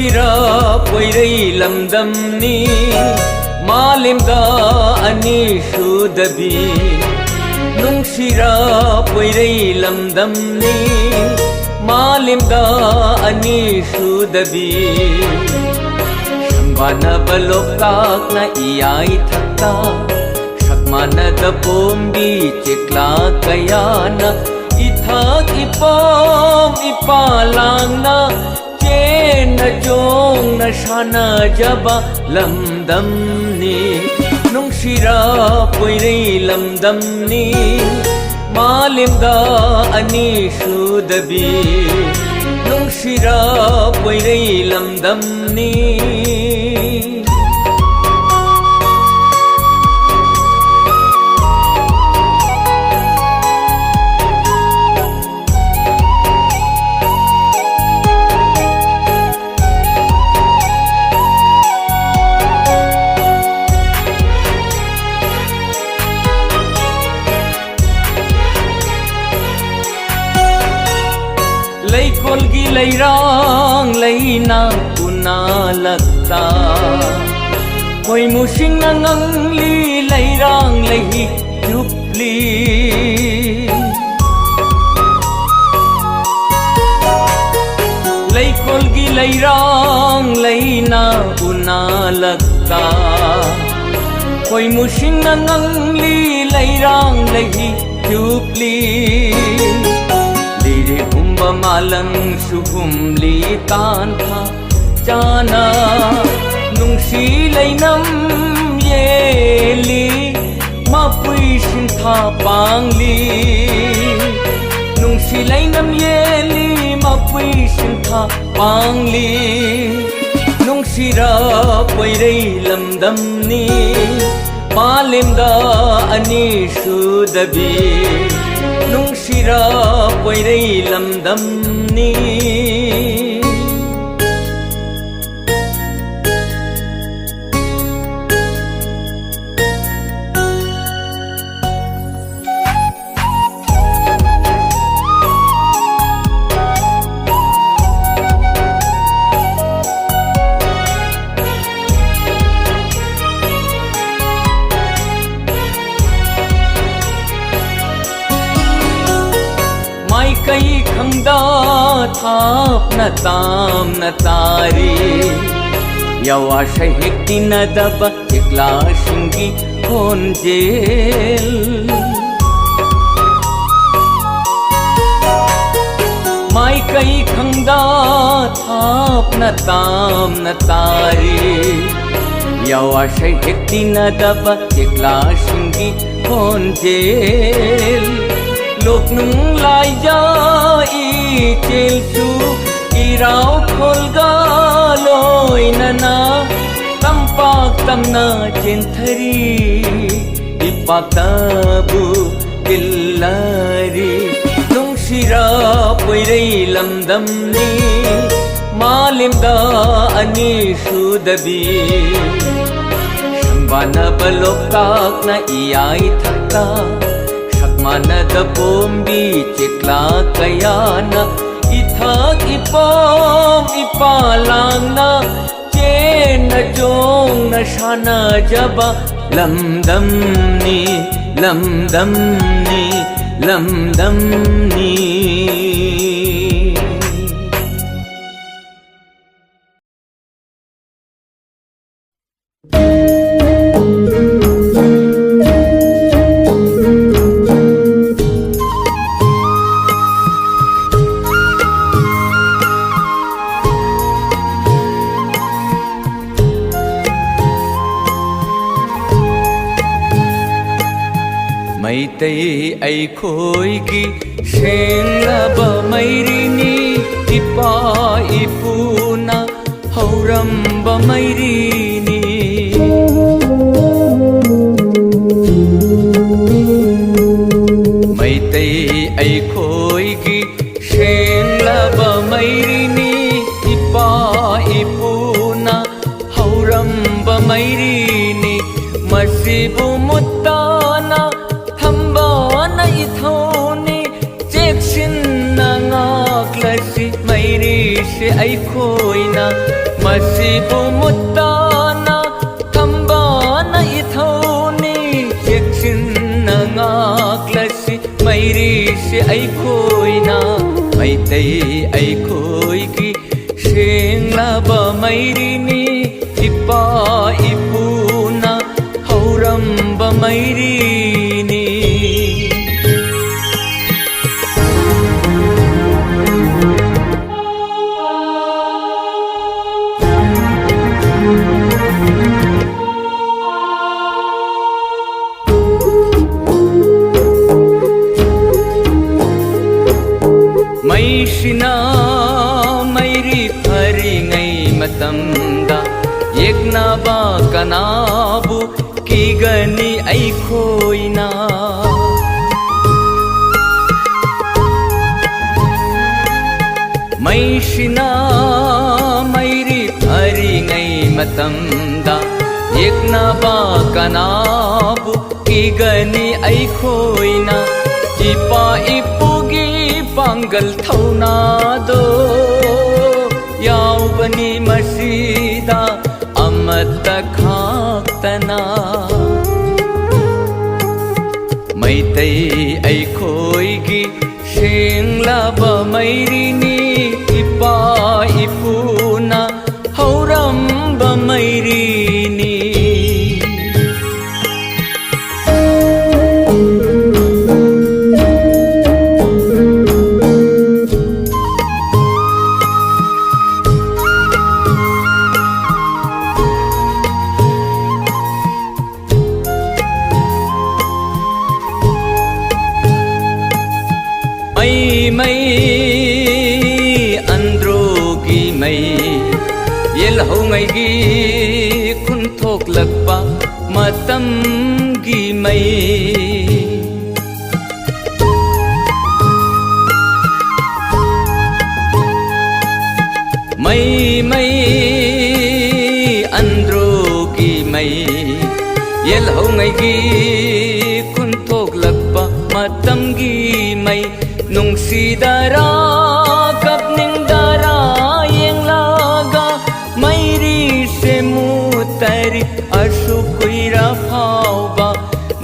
ꯅꯨꯡꯁꯤꯔ ꯄꯣꯏꯔꯩ ꯂꯝꯗꯝꯅꯤ ꯃꯥꯂꯦꯝꯗ ꯑꯅꯤ ꯁꯨꯗꯕꯤ ꯅꯨꯡꯁꯤꯔ ꯄꯣꯏꯔꯩ ꯂꯝꯗꯝꯅꯤ ꯃꯥꯂꯦꯝꯗ ꯑꯅꯤ ꯁꯨꯗꯕꯤ ꯁꯪꯕꯥꯅꯕ ꯂꯣꯛꯇꯥꯛꯅ ꯏꯌꯥꯏ ꯊꯛꯇ ꯁꯛꯃꯥꯟꯅꯗ ꯄꯣꯝꯕꯤ ꯆꯦꯛꯂꯥ ꯀꯌꯥꯅ ꯏꯊꯛ ꯏꯄꯣꯝ ꯏꯄꯥꯂꯥꯡꯅ ꯆꯦꯟꯅ ꯆꯣꯡꯅ ꯁꯥꯟꯅꯖꯕ ꯂꯝꯗꯝꯅꯤ ꯅꯨꯡꯁꯤꯔ ꯄꯣꯏꯔꯩ ꯂꯝꯗꯝꯅꯤ ꯃꯥꯂꯦꯝꯗ ꯑꯅꯤ ꯁꯨꯗꯕꯤ ꯅꯨꯡꯁꯤꯔ ꯄꯣꯏꯔꯩ ꯂꯝꯗꯝꯅꯤ ꯂꯩꯀꯣꯜꯒꯤ ꯂꯩꯔꯥꯡ ꯂꯩꯅ ꯎꯅꯥꯜꯂꯛꯇ ꯈꯣꯏꯃꯨꯁꯤꯡꯅ ꯉꯪꯂꯤ ꯂꯩꯔꯥꯡ ꯂꯩ ꯆꯨꯞꯂꯤ ꯂꯩꯀꯣꯜꯒꯤ ꯂꯩꯔꯥꯡ ꯂꯩꯅ ꯎꯅꯥꯜꯂꯛꯇ ꯈꯣꯏꯃꯨꯁꯤꯡꯅ ꯉꯪꯂꯤ ꯂꯩꯔꯥꯡ ꯂꯩ ꯆꯨꯞꯂꯤ ꯂꯤꯔꯦꯒꯨꯝꯕ ꯃꯥꯂꯪꯁꯨ ꯍꯨꯝꯂꯤ ꯇꯥꯟꯊꯥ ꯆꯥꯅ ꯅꯨꯡꯁꯤ ꯂꯩꯅꯝ ꯌꯦꯜꯂꯤ ꯃꯄꯨꯏ ꯁꯤꯟꯊꯥ ꯄꯥꯡꯂꯤ ꯅꯨꯡꯁꯤ ꯂꯩꯅꯝ ꯌꯦꯜꯂꯤ ꯃꯄꯨꯏ ꯁꯤꯟꯊꯥ ꯄꯥꯡꯂꯤ ꯅꯨꯡꯁꯤꯔ ꯄꯣꯏꯔꯩ ꯂꯝꯗꯝꯅꯤ ꯃꯥꯂꯦꯝꯗ ꯑꯅꯤ ꯁꯨꯗꯕꯤ ꯅꯨꯡꯁꯤꯔ ꯄꯣꯏꯔꯩ ꯂꯝꯗꯝꯅꯤ ꯀꯩ ꯈꯪꯗ ꯊꯥꯞꯅ ꯇꯥꯝꯅ ꯇꯥꯔꯤ ꯌꯥꯋꯥꯁ ꯍꯦꯛꯇꯤꯅꯗꯕ ꯆꯦꯛꯂꯥꯁꯤꯡꯒꯤ ꯈꯣꯟꯖꯦꯜ ꯃꯥꯏꯀꯩ ꯈꯪꯗ ꯊꯥꯞꯅ ꯇꯥꯝꯅ ꯇꯥꯔꯤ ꯌꯥꯋꯥꯁ ꯍꯦꯛꯇꯤꯅꯗꯕ ꯆꯦꯛꯂꯥꯁꯤꯡꯒꯤ ꯈꯣꯟꯖꯦल लोकनुं लाइजा इचेलसु इराव खोलगा लोइनना तंपाक तमना चिंथरी इपाक्ताबु किल्लारी नुंशिरा पोइरै लमदमनी मालिमदा अनि सुदबी संबानब लोकताकना इयाई थक्ता सकमानद पोंबी चेक्ला कयाना इथक इपोम इपालांगना चेन जोंग शाना जबा लमदमनी लमदमनी लमदमनी मैतै ऐखोइगी सेंगलबा मैरिनी इपा इपुना हौरंबा मैरिनी मैतै ऐखोइगी सेंगलबा मैरिनी इपा इपुना हौरंबा मैरिनी मसिबु मुत्ताना थंबाना इथौनी चेक्सिन्ना ngaklasi मैरी से ऐखोइना masibu mutana thambana ithoni yeksin na ngaklasi mairi se ai khoina maitai ai khoi ki senglaba mairi ni ipa ipuna hauramba mairi ni maishina mairi pharingai matamda yekna ba kanabu kigani ai khoina maishina mairi pharingai matamda yekna ba kanabu kigani ai khoina ipa ipugi pangal thauna do yaubani masida amata khaktana maitai ai khoi gi senglaba mairi ni ipa ipuna hauramba mairi ni mai androgi mai yel ho ngai gi khun thok lakpa matam gi mai mai mai androgi mai yel ho ngai gi khun thok lakpa matam gi mai nungsidara kapningdara yenglaga mairi se mutari asukuira phauba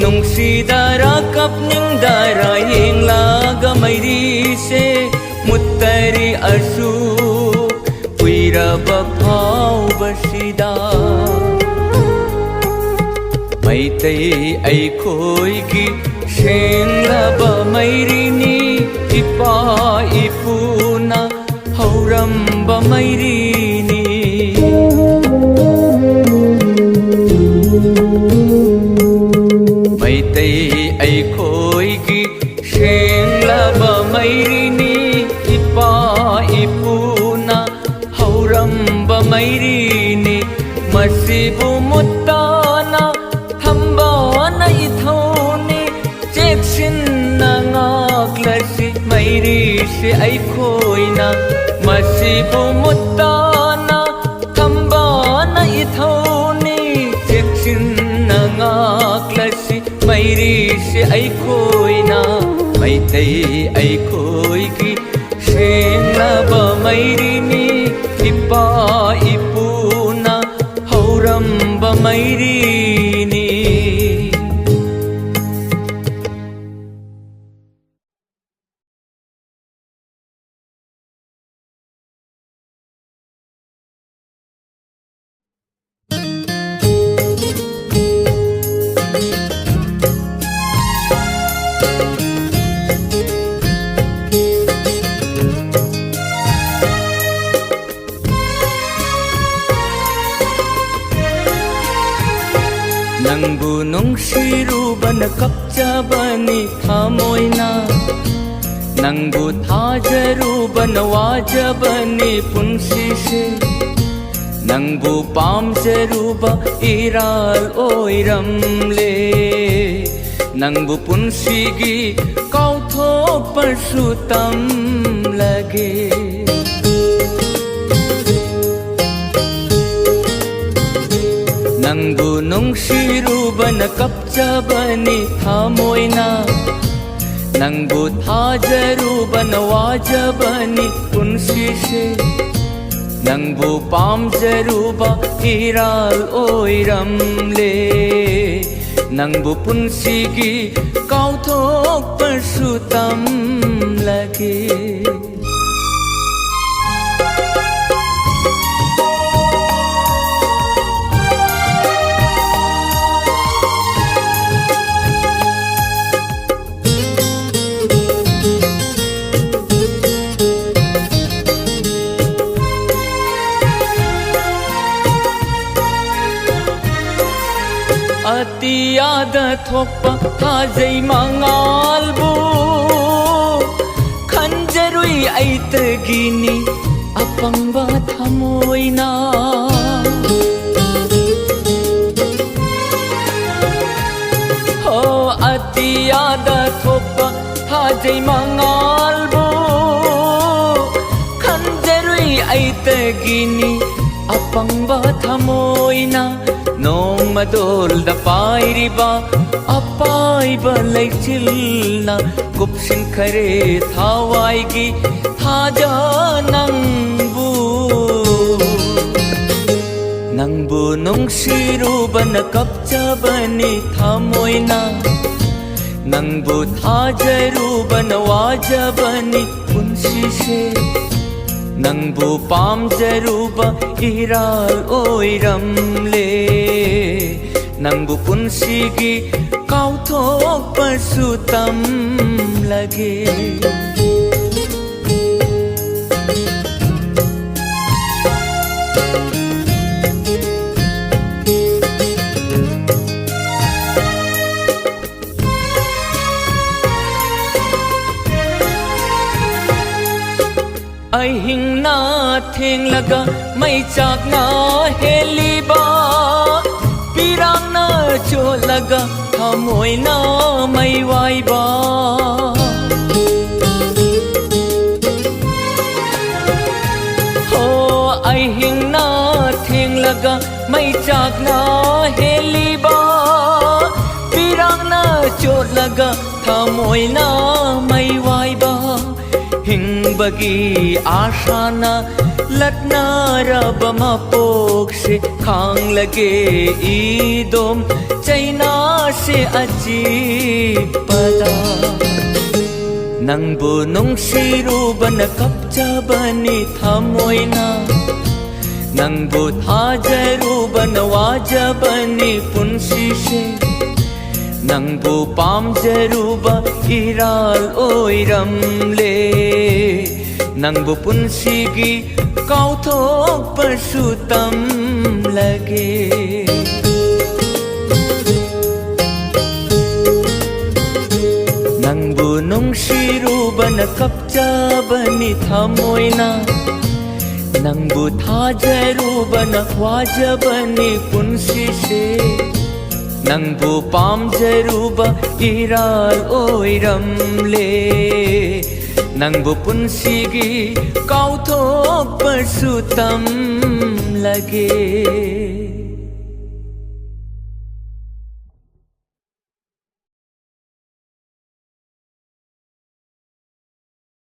nungsidara kapningdara yenglaga mairi se mutari asu kuira ba phauba sida maitai ai khoi gi senglaba mairi ni ipa ipuna hauramba mairi ni maitai ai khoi gi senglaba mairi ni ipa ipuna hauramba mairi ni masibu mutana thambana ithoni cheksin na ngaklasi mairi se ai khoina masibu mutana thambana ithoni cheksin na ngaklasi mairi se ai khoina maitai ai khoi gi senglaba mairi ni ipa ipuna hauramba mairi ni nangbu nungshirubana kapchabani thamoina nangbu thajarubana wajabani punsise nangbu pamjaruba iral oiramle nangbu punsigi kauthok parsutam lage nangbu nungshirubana kapchabani thamoina nangbu thajarubana wajabani punsise ꯅꯪꯕꯨ ꯄꯥꯝꯖꯔꯨꯕ ꯏꯔꯥꯜ ꯑꯣꯏꯔꯝꯂꯦ ꯅꯪꯕꯨ ꯄꯨꯟꯁꯤꯒꯤ ꯀꯥꯎꯊꯣꯛꯄꯁꯨ ꯇꯝꯂꯒꯦ ꯑꯇꯤꯌꯥꯗ ꯊꯣꯛꯄ ꯊꯥꯖꯩ ꯃꯉꯥꯜꯕꯨ ꯈꯟꯖꯔꯨꯏ ꯑꯩꯇꯒꯤꯅꯤ ꯑꯄꯪꯕ ꯊꯃꯣꯏꯅ ꯍꯣ ꯑꯇꯤꯌꯥꯗ ꯊꯣꯛꯄ ꯊꯥꯖꯩ ꯃꯉꯥꯜꯕꯨ ꯈꯟꯖꯔꯨꯏ ꯑꯩꯇꯒꯤꯅꯤ ꯑꯄꯪꯕ ꯊꯃꯣꯏꯅ ꯅꯣꯡꯃꯗꯣꯜꯗ ꯄꯥꯏꯔꯤꯕ ꯑꯄꯥꯏꯕ ꯂꯩꯆꯤꯜꯅ ꯀꯨꯞꯁꯤꯟꯈꯔꯦ ꯊꯋꯥꯏꯒꯤ ꯊꯥꯖ ꯅꯪꯕꯨ ꯅꯨꯡꯁꯤꯔꯨꯕꯅ ꯀꯞꯆꯕꯅꯤ ꯊꯃꯣꯏꯅ ꯅꯪꯕꯨ ꯊꯥꯖꯔꯨꯕꯅ ꯋꯥꯖꯕꯅꯤ ꯄꯨꯟꯁꯤꯁꯦ ꯅꯪꯕꯨ ꯄꯥꯝꯖꯔꯨꯕ ꯏꯔꯥꯜ ꯑꯣꯏꯔꯝꯂꯦ ꯅꯪꯕꯨ ꯄꯨꯟꯁꯤꯒꯤ ꯀꯥꯎꯊꯣꯛꯄꯁꯨ ꯇꯝꯂꯒꯦ ꯑꯍꯤꯡꯅ ꯊꯦꯡꯂꯒ ꯃꯩ ꯆꯥꯛꯅ ꯍꯦꯜꯂꯤꯕ ꯄꯤꯔꯥꯡꯅ ꯆꯣꯠꯂꯒ ꯊꯃꯣꯏꯅ ꯃꯩ ꯋꯥꯏꯕ ꯍꯣ ꯑꯍꯤꯡꯅ ꯊꯦꯡꯂꯒ ꯃꯩ ꯆꯥꯛꯅ ꯍꯦꯜꯂꯤꯕ ꯄꯤꯔꯥꯡꯅ ꯆꯣꯠꯂꯒ ꯊꯃꯣꯏꯅ ꯃꯩ ꯋꯥꯏꯕ हिंबगी आशाना लटनारब मपोक्षे खांग लगे ईदोम चैना से अची पदा नंगबु नुंगशिरुबन कपचबनी थमोइना नंगबु थाजरुबन वाजबनी पुंसिशे नंगबु पामजरुबा इराल ओइरमले नंगबु पुंसिगी काउथोकपसु तमलगे नंगबु नुंगशिरुबन कपचबनी थमोइना नंगबु थाजरुबन वाजबनी पुंसिशे नंगबु पामजरुबा इराल ओइरमले नंगबु पुंसिगी काउथोकपसु तमलगे